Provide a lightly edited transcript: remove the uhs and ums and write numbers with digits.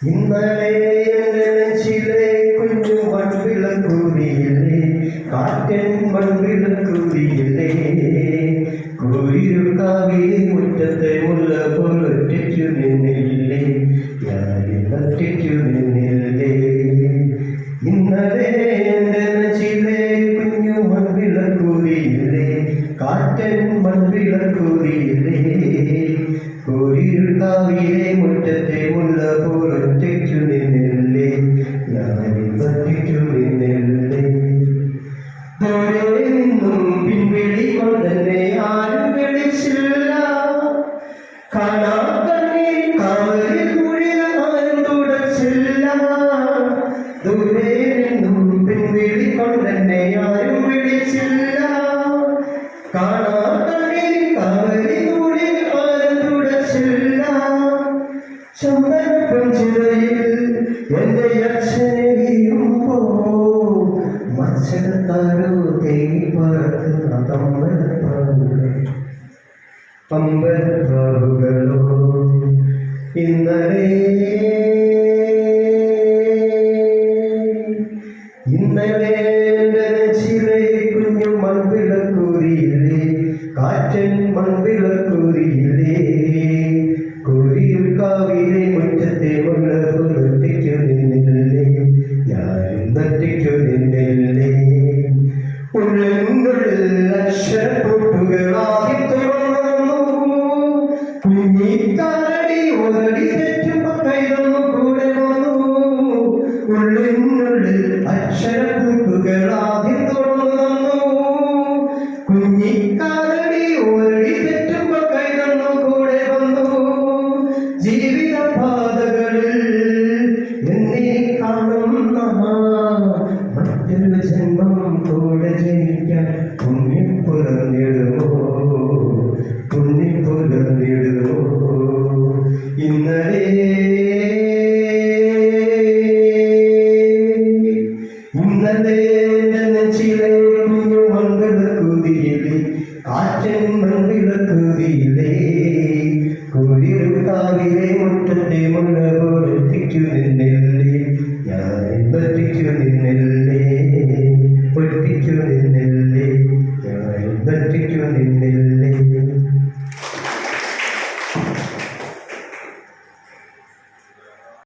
ഇന്നലെ നെഞ്ചിലെ കുഞ്ഞു മൺവിളക്കുതിയില്ലേ, കാറ്റൻ മൺവിളക്കുതിയില്ലേ, കോരിരുക്കാവിലെ മുറ്റത്തെ മുല്ല പോലൊറ്റു നിന്നില്ലേ, ഞാനിന്നൊറ്റു നിന്നില്ലേ. ഇന്നലെ നെഞ്ചിലെ കുഞ്ഞു മൺവിളക്കുതിയില്ലേ, കാറ്റൻ മൺവിളക്കുതിയില്ലേ, കോരിരുക്കാവിലെ മുറ്റത്തെ മുല്ല പോലൊറ്റു നിന്നില്ലേ, ഞാനിന്നൊറ്റു നിന്നില്ലേ. നിന്നും പിൻവിളി കൊണ്ടെന്നെ ആരും വിളിച്ചില്ല, കാണാക്കണ്ണീർ കാവലിൽ കുഴിൽ ആരും തുടച്ചില്ല. ദൂരെ നിന്നും പിൻവിളി കൊണ്ടെന്നെ ആരും വിളിച്ചില്ല, കാണാക്കണ്ണീർ കാവലിൽ കുഴിൽ ആരും തുടച്ചില്ല. ചന്ദനപ്പുഞ്ചിറയിൽ എന്റെ അച്ഛനെയുമ്പോ മത്സരത്താരോ തേങ്ങി പറക്കുന്ന പമ്പരപ്പാവുകളോ. ഇന്നലെ നെഞ്ചിലെ കുഞ്ഞു മൺവിളക്കുതിയില്ലേ, കാറ്റൻ മൺവിളക്കുതിയില്ലേ, കോരിയുൾക്കാവിലെ മുറ്റത്തെ മുല്ല പോലൊറ്റു നിന്നില്ലേ, ഞാനിന്നൊറ്റു നിന്നില്ലേ. ഉള്ളിനുള്ളിൽ അക്ഷരപ്പൊട്ടുകളായി തുറന്നു, കുഞ്ഞിക്കാരടി ഒരടി തെറ്റുമ്പോ കൈതൊന്നു കൂടെ വന്നു. ഉള്ളിനുള്ളിൽ അക്ഷരപ്പൊട്ടുകളായി തുറന്നു വന്നു, കുഞ്ഞിക്കാരടി ഒരടി തെറ്റുമ്പോ കൈതൊന്നു കൂടെ വന്നു. ജീവിത പാതകളിൽ എന്നെ കാണുന്ന മറ്റൊരു ജന്മം കൂടെ ജനിക്കാൻ പുണ്യം പുലർന്നിടുമോ, പുണ്യം പുലർന്നിടുമോ. ഇന്നലെ നെഞ്ചിലെ കുഞ്ഞു മൺവിളക്കുതിയില്ലേ, കാറ്റൻ മൺവിളക്കുതിയില്ലേ,